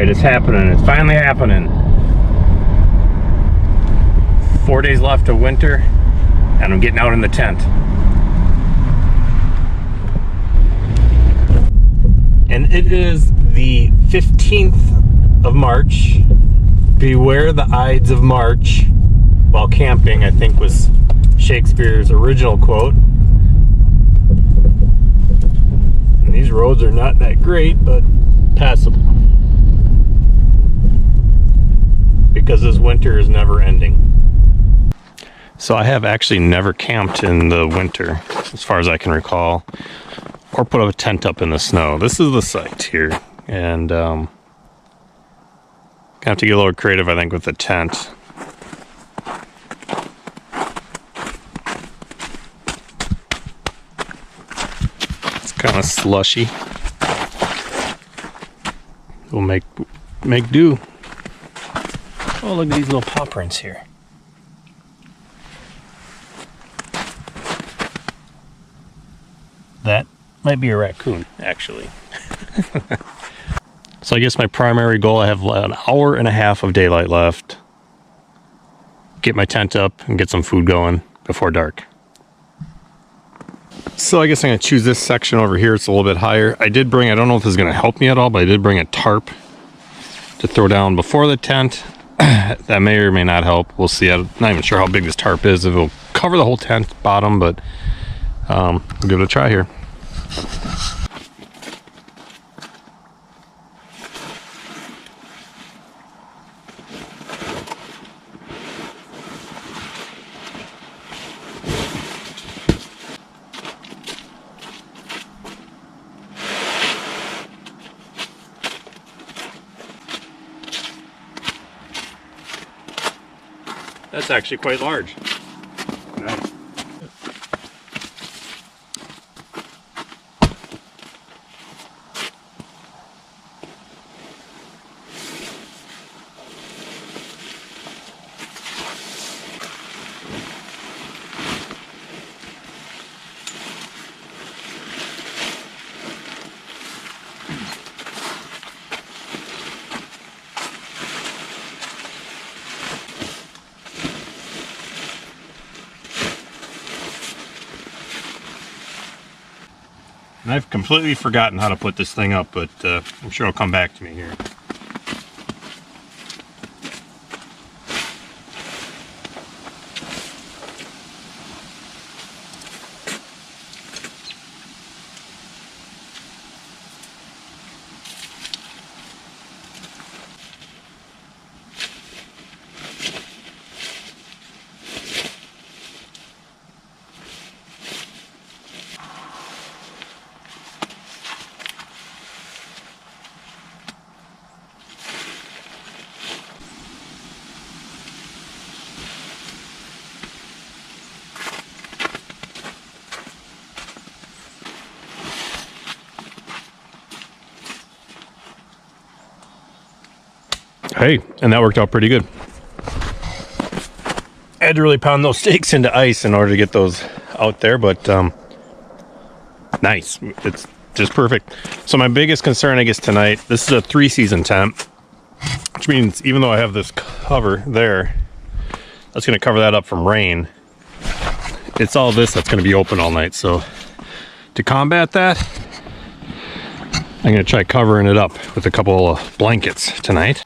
right, it's happening. It's finally happening. 4 days left of winter, and I'm getting out in the tent. And it is the 15th of March. Beware the Ides of March while camping, I think was Shakespeare's original quote. And these roads are not that great, but passable. Because this winter is never ending. So I have actually never camped in the winter, as far as I can recall, or put a tent up in the snow. This is the site here, and gonna have to get a little creative, I think, with the tent. It's kind of slushy. We'll make do. Oh, look at these little paw prints here. That might be a raccoon, actually. So I guess my primary goal, I have an hour and a half of daylight left. Get my tent up and get some food going before dark. So I guess I'm going to choose this section over here. It's a little bit higher. I did bring, I don't know if this is going to help me at all, but I did bring a tarp to throw down before the tent. That may or may not help. We'll see. I'm not even sure how big this tarp is. If it'll cover the whole tent bottom, but we'll give it a try here. That's actually quite large. Nice. And I've completely forgotten how to put this thing up, but I'm sure it'll come back to me here. Hey, and that worked out pretty good. I had to really pound those stakes into ice in order to get those out there, but nice. It's just perfect. So my biggest concern, I guess, tonight, this is a 3-season tent, which means even though I have this cover there, that's going to cover that up from rain. It's all this that's going to be open all night. So to combat that, I'm going to try covering it up with a couple of blankets tonight.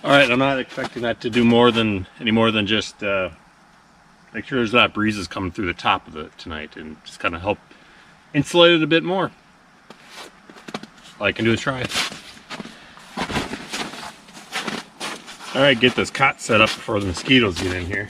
All right, I'm not expecting that to do any more than just make sure there's not breezes coming through the top of it tonight, and just kind of help insulate it a bit more. All I can do is try. All right, get this cot set up before the mosquitoes get in here.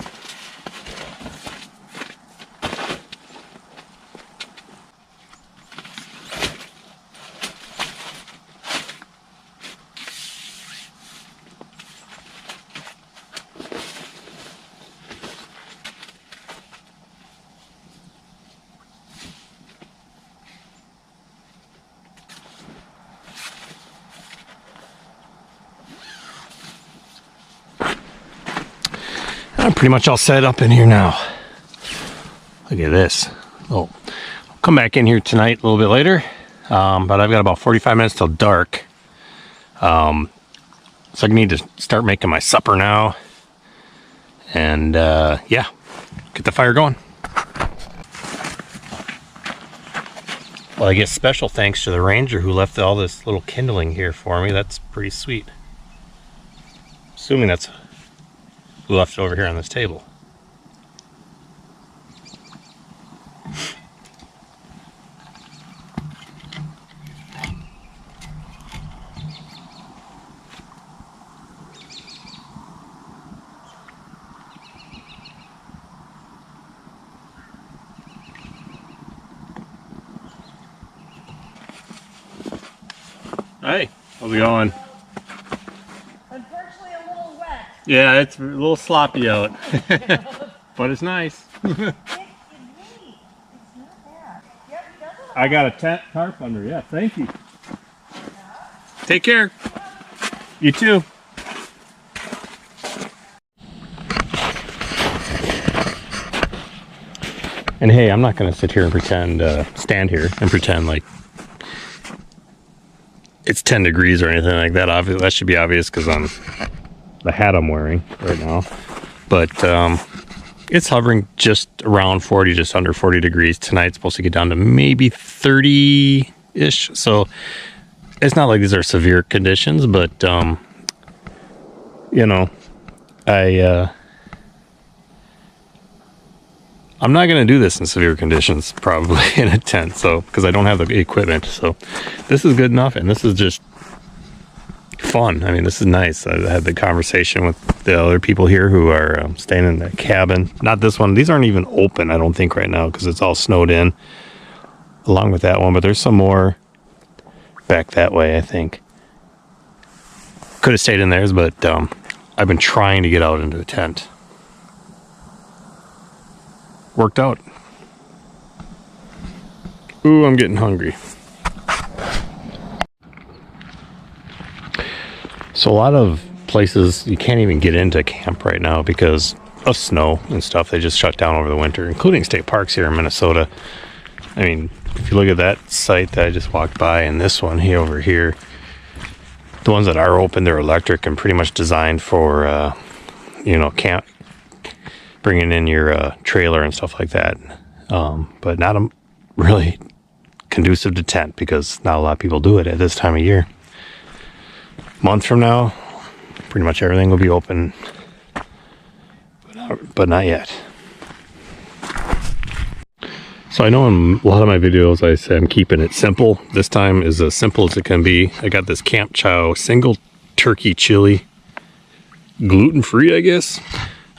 I'm pretty much all set up in here now. Look at this. Oh, I'll come back in here tonight a little bit later, but I've got about 45 minutes till dark. So I need to start making my supper now. And yeah, get the fire going. Well, I guess special thanks to the ranger who left all this little kindling here for me. That's pretty sweet. Assuming that's who left it over here on this table. Hey, how's it going? Unfortunately, a little wet. Yeah, it's a little sloppy out, but it's nice. It's not bad. Yep, it doesn't look I got a tarp under. Yeah, thank you. Take care. You too. And hey, I'm not going to sit here and pretend, stand here and pretend like it's 10 degrees or anything like that. Obviously, that should be obvious because I'm the hat I'm wearing right now. But it's hovering just around 40, just under 40 degrees. Tonight's supposed to get down to maybe 30-ish. So it's not like these are severe conditions, but you know, I'm not going to do this in severe conditions, probably in a tent, so because I don't have the equipment. So this is good enough, and this is just fun. I mean, this is nice. I had the conversation with the other people here who are staying in the cabin. Not this one. These aren't even open, I don't think, right now because it's all snowed in, along with that one. But there's some more back that way, I think. Could have stayed in theirs, but I've been trying to get out into the tent. Worked out. Ooh, I'm getting hungry. So a lot of places you can't even get into camp right now because of snow and stuff. They just shut down over the winter, including state parks here in Minnesota. I mean, if you look at that site that I just walked by and this one here over here, the ones that are open, they're electric and pretty much designed for, you know, camp, bringing in your trailer and stuff like that, but not really conducive to tent because not a lot of people do it at this time of year. Month from now, pretty much everything will be open, but not yet. So I know in a lot of my videos I say I'm keeping it simple. This time is as simple as it can be. I got this Camp Chow single turkey chili, gluten-free, I guess.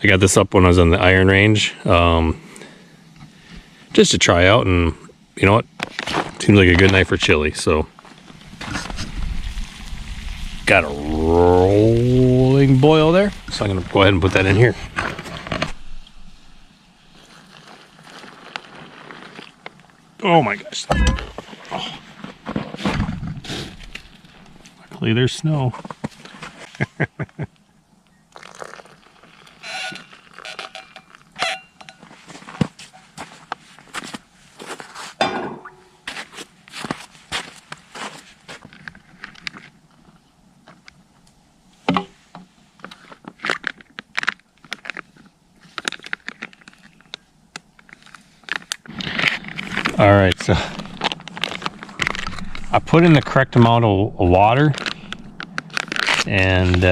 I got this up when I was on the Iron Range, just to try out, and you know what? Seems like a good night for chili. So, got a rolling boil there, so I'm gonna go ahead and put that in here. Oh my gosh! Oh. Luckily, there's snow. All right, so I put in the correct amount of water and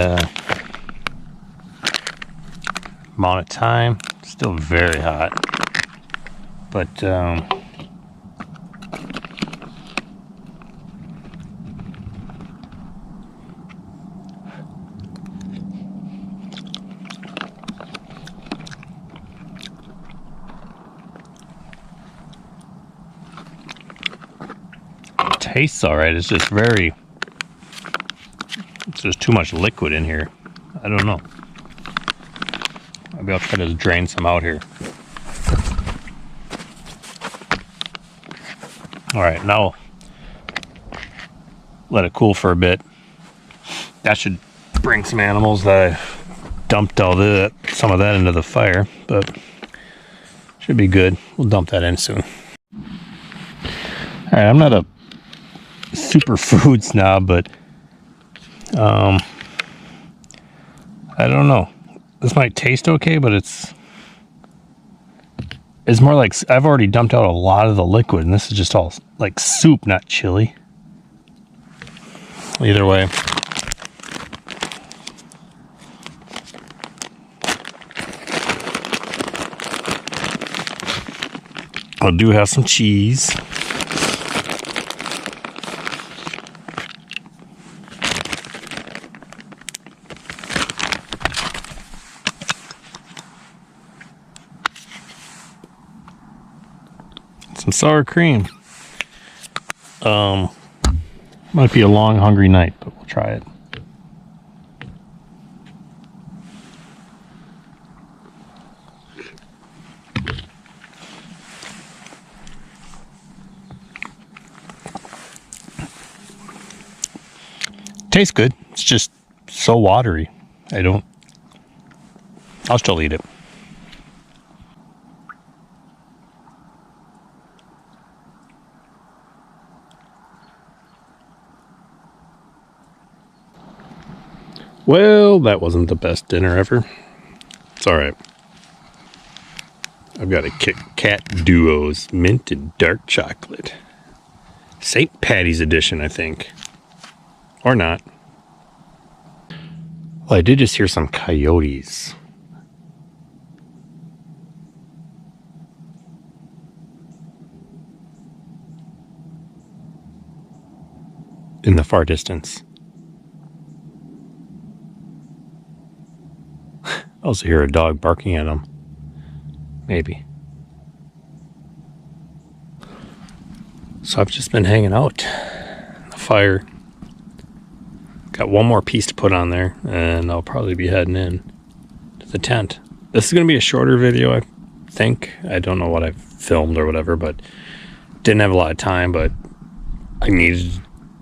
amount of time. Still very hot, but tastes all right. It's just very, it's just too much liquid in here. I don't know. Maybe I'll try to drain some out here. All right, now let it cool for a bit. That should bring some animals that I've dumped some of that into the fire, but should be good. We'll dump that in soon. All right, I'm not a super food snob, but I don't know. This might taste okay, but it's more like I've already dumped out a lot of the liquid, and this is just all like soup, not chili. Either way. I do have some cheese. Some sour cream. Might be a long, hungry night, but we'll try it. Tastes good. It's just so watery. I'll still eat it. Well, that wasn't the best dinner ever. It's alright. I've got a Kit Kat Duos mint and dark chocolate. St. Patty's edition, I think. Or not. Well, I did just hear some coyotes. In the far distance. I also hear a dog barking at them. Maybe. So I've just been hanging out. The fire. Got one more piece to put on there, and I'll probably be heading in to the tent. This is going to be a shorter video, I think. I don't know what I've filmed or whatever, but didn't have a lot of time, but I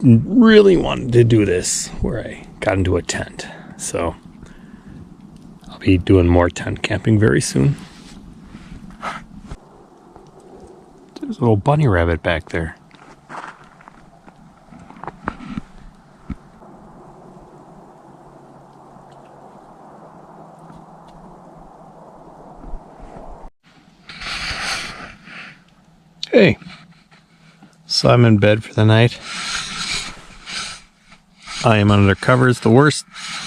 really wanted to do this where I got into a tent. So I'll be doing more tent camping very soon. There's a little bunny rabbit back there. Hey, so I'm in bed for the night. I am under covers. The worst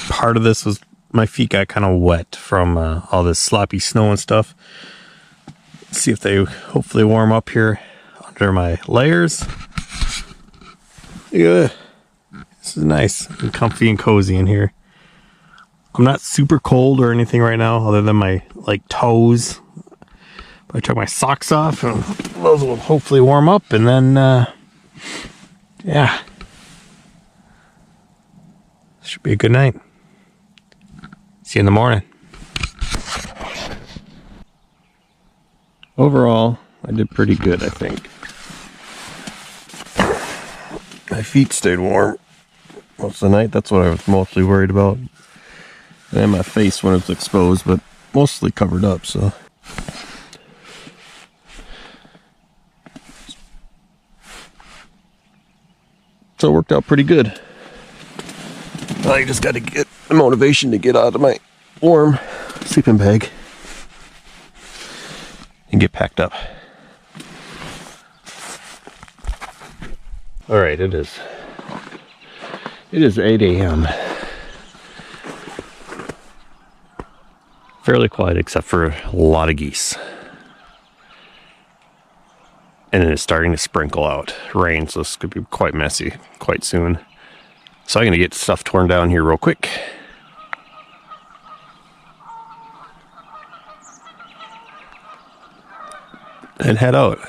part of this was my feet got kind of wet from all this sloppy snow and stuff. Let's see if they hopefully warm up here under my layers. Yeah, this is nice and comfy and cozy in here. I'm not super cold or anything right now other than my toes. I took my socks off, and those will hopefully warm up, and then, yeah. Should be a good night. See you in the morning. Overall, I did pretty good, I think. My feet stayed warm most of the night. That's what I was mostly worried about. And my face when it was exposed, but mostly covered up, so. So it worked out pretty good. I just got to get the motivation to get out of my warm sleeping bag and get packed up. All right, it is 8 a.m. Fairly quiet except for a lot of geese. And then it's starting to sprinkle out rain, so this could be quite messy quite soon. So I'm going to get stuff torn down here real quick. And head out.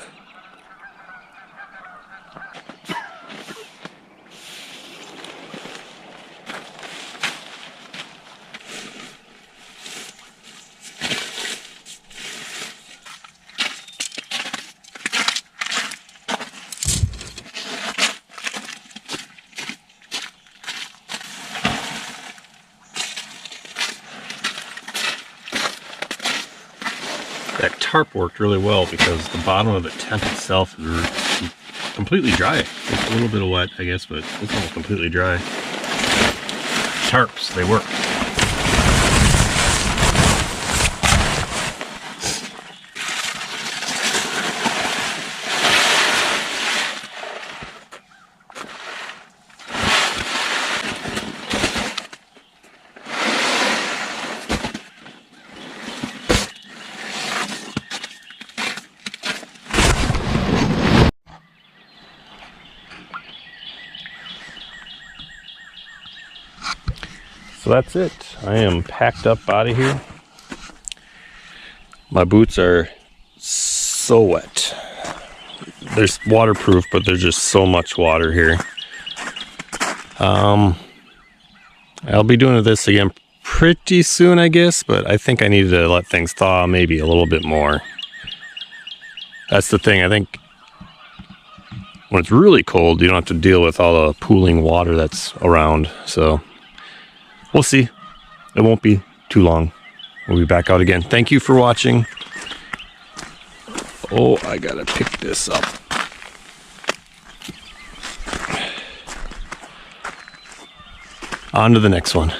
that tarp worked really well because the bottom of the tent itself is completely dry. It's a little bit of wet, I guess, but it's almost completely dry. Tarps, they work. So that's it. I am packed up out of here. My boots are so wet. They're waterproof, but there's just so much water here. I'll be doing this again pretty soon, I guess, but I think I needed to let things thaw maybe a little bit more. That's the thing. I think when it's really cold, you don't have to deal with all the pooling water that's around. So we'll see. It won't be too long. We'll be back out again. Thank you for watching. Oh, I gotta pick this up. On to the next one.